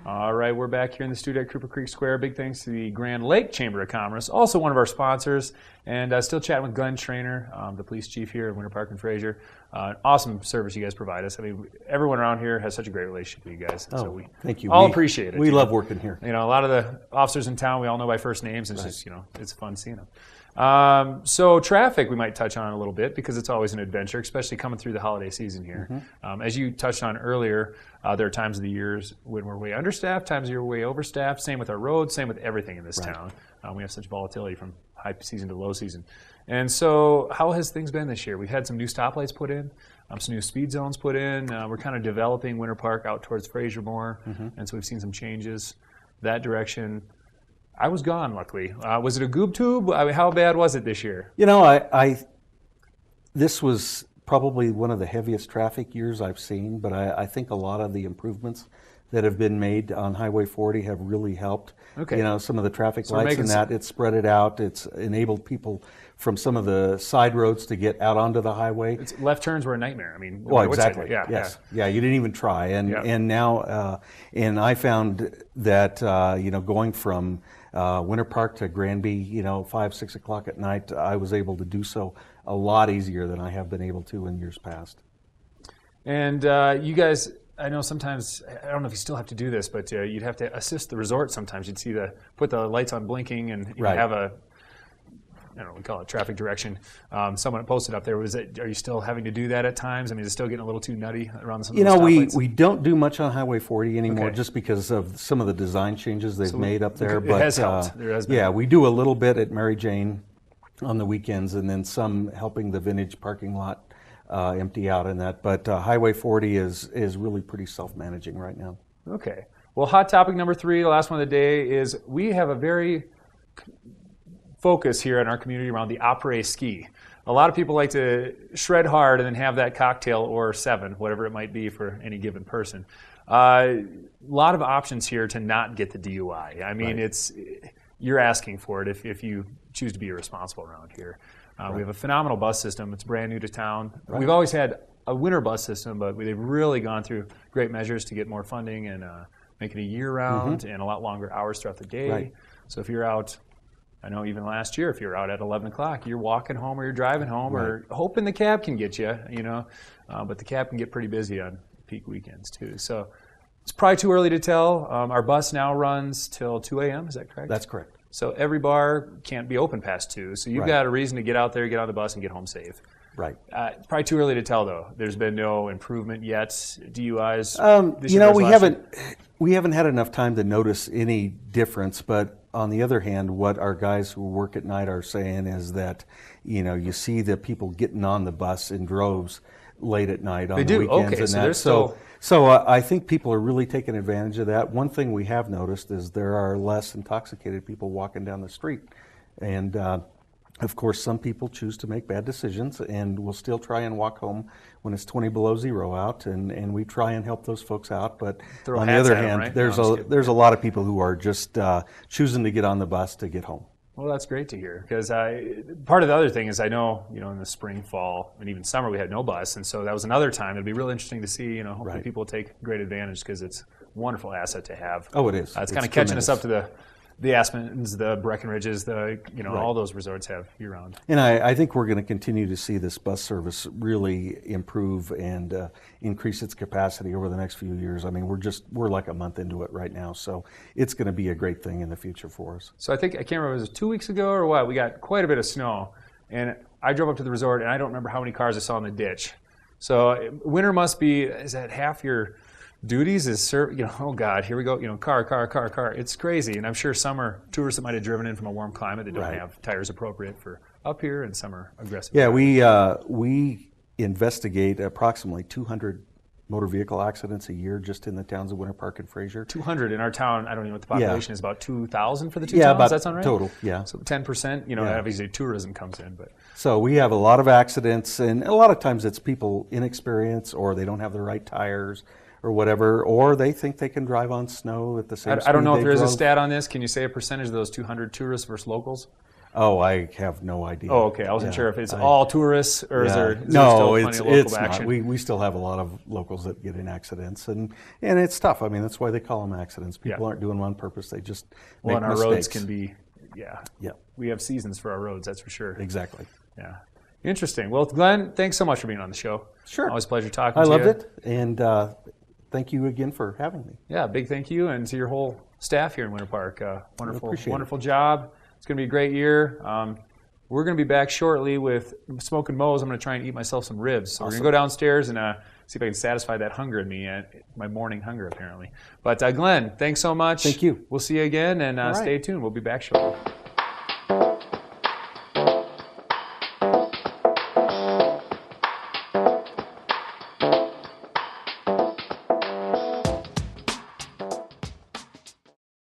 All right, we're back here in the studio at Cooper Creek Square. Big thanks to the Grand Lake Chamber of Commerce, also one of our sponsors. And still chatting with Glen Trainor, the police chief here at Winter Park and Fraser. Awesome service you guys provide us. I mean, everyone around here has such a great relationship with you guys. Oh, so we thank you. all appreciate it. We love working here. You know, a lot of the officers in town we all know by first names. And it's just, you know, it's fun seeing them. So traffic we might touch on a little bit because it's always an adventure, especially coming through the holiday season here. As you touched on earlier, there are times of the years when we're way understaffed, times of the year we're way overstaffed. Same with our roads, same with everything in this town. We have such volatility from high season to low season. And so how has things been this year? We've had some new stoplights put in, some new speed zones put in. We're kind of developing Winter Park out towards Fraser more, and so we've seen some changes that direction. I was gone, luckily. Was it a goob tube? I mean, how bad was it this year? You know, this was probably one of the heaviest traffic years I've seen, but I think a lot of the improvements that have been made on Highway 40 have really helped. Okay. You know, some of the traffic lights and that, it's spread it out. It's enabled people from some of the side roads to get out onto the highway. Left turns were a nightmare. I mean, well, exactly. Yeah, you didn't even try. And now, and I found that, you know, going from Winter Park to Granby, you know, 5, 6 o'clock at night, I was able to do so a lot easier than I have been able to in years past. And you guys, I know sometimes, I don't know if you still have to do this, but you'd have to assist the resort sometimes. You'd see put the lights on blinking and you have a, I don't know, we call it traffic direction. Someone posted up there, are you still having to do that at times? I mean, is it still getting a little too nutty around some of the stoplights? We don't do much on Highway 40 anymore just because of some of the design changes they've made up there. It has helped. There has been. Yeah, we do a little bit at Mary Jane on the weekends and then some helping the Vintage parking lot empty out in that. But Highway 40 is really pretty self-managing right now. Okay. Well, hot topic number 3, the last one of the day, is we have a very focus here in our community around the après-ski. A lot of people like to shred hard and then have that cocktail or 7, whatever it might be for any given person. A lot of options here to not get the DUI. I mean, you're asking for it if you choose to be irresponsible around here. We have a phenomenal bus system. It's brand new to town. We've always had a winter bus system, but they've really gone through great measures to get more funding and make it a year-round and a lot longer hours throughout the day. So if you're out, I know even last year, if you're out at 11 o'clock, you're walking home or you're driving home or hoping the cab can get you, you know. But the cab can get pretty busy on peak weekends too. So it's probably too early to tell. Our bus now runs till 2 a.m. Is that correct? That's correct. So every bar can't be open past 2. So you've got a reason to get out there, get on the bus, and get home safe. Right. Probably too early to tell, though. There's been no improvement yet. DUIs. You know, we haven't had enough time to notice any difference. But on the other hand, what our guys who work at night are saying is that, you know, you see the people getting on the bus in droves late at night on the weekends and that. So I think people are really taking advantage of that. One thing we have noticed is there are less intoxicated people walking down the street. And of course, some people choose to make bad decisions and will still try and walk home when it's 20 below zero out. And we try and help those folks out. But on the other hand, there's a lot of people who are just choosing to get on the bus to get home. Well, that's great to hear, because part of the other thing is I know, you know, in the spring, fall, and even summer we had no bus, and so that was another time. It'd be real interesting to see, you know, hopefully people will take great advantage because it's a wonderful asset to have. Oh, it is. It's kind of catching us up to the Aspens, the Breckenridges, all those resorts have year-round. And I think we're going to continue to see this bus service really improve and increase its capacity over the next few years. I mean, we're like a month into it right now, so it's going to be a great thing in the future for us. So I can't remember, was it 2 weeks ago or what? We got quite a bit of snow, and I drove up to the resort, and I don't remember how many cars I saw in the ditch. So winter must be, is that half your duties is oh God, here we go, car. It's crazy. And I'm sure some are tourists that might have driven in from a warm climate that don't have tires appropriate for up here, and some are aggressive. Yeah, we investigate approximately 200 motor vehicle accidents a year just in the towns of Winter Park and Fraser. 200 in our town. I don't know what the population is, about 2,000 for the two towns. Does that sound right? Total, yeah. So 10%, obviously tourism comes in. But so we have a lot of accidents, and a lot of times it's people inexperienced, or they don't have the right tires, or whatever, or they think they can drive on snow at the same speed. I don't know if there is a stat on this. Can you say a percentage of those 200 tourists versus locals? Oh, I have no idea. Oh, okay. I wasn't sure if it's all tourists or is there still no, plenty of local it's action? not. We still have a lot of locals that get in accidents, and it's tough. I mean, that's why they call them accidents. People aren't doing them on purpose. They just make and our mistakes. roads can be, we have seasons for our roads, that's for sure. Exactly. Yeah. Interesting. Well, Glenn, thanks so much for being on the show. Sure. Always a pleasure talking to you. I loved it, and thank you again for having me. Yeah, big thank you, and to your whole staff here in Winter Park. Appreciate wonderful job. It's going to be a great year. We're going to be back shortly with Smoke and Moe's. I'm going to try and eat myself some ribs. So we're going to go downstairs and see if I can satisfy that hunger in me, my morning hunger apparently. But Glenn, thanks so much. Thank you. We'll see you again, and stay tuned. We'll be back shortly.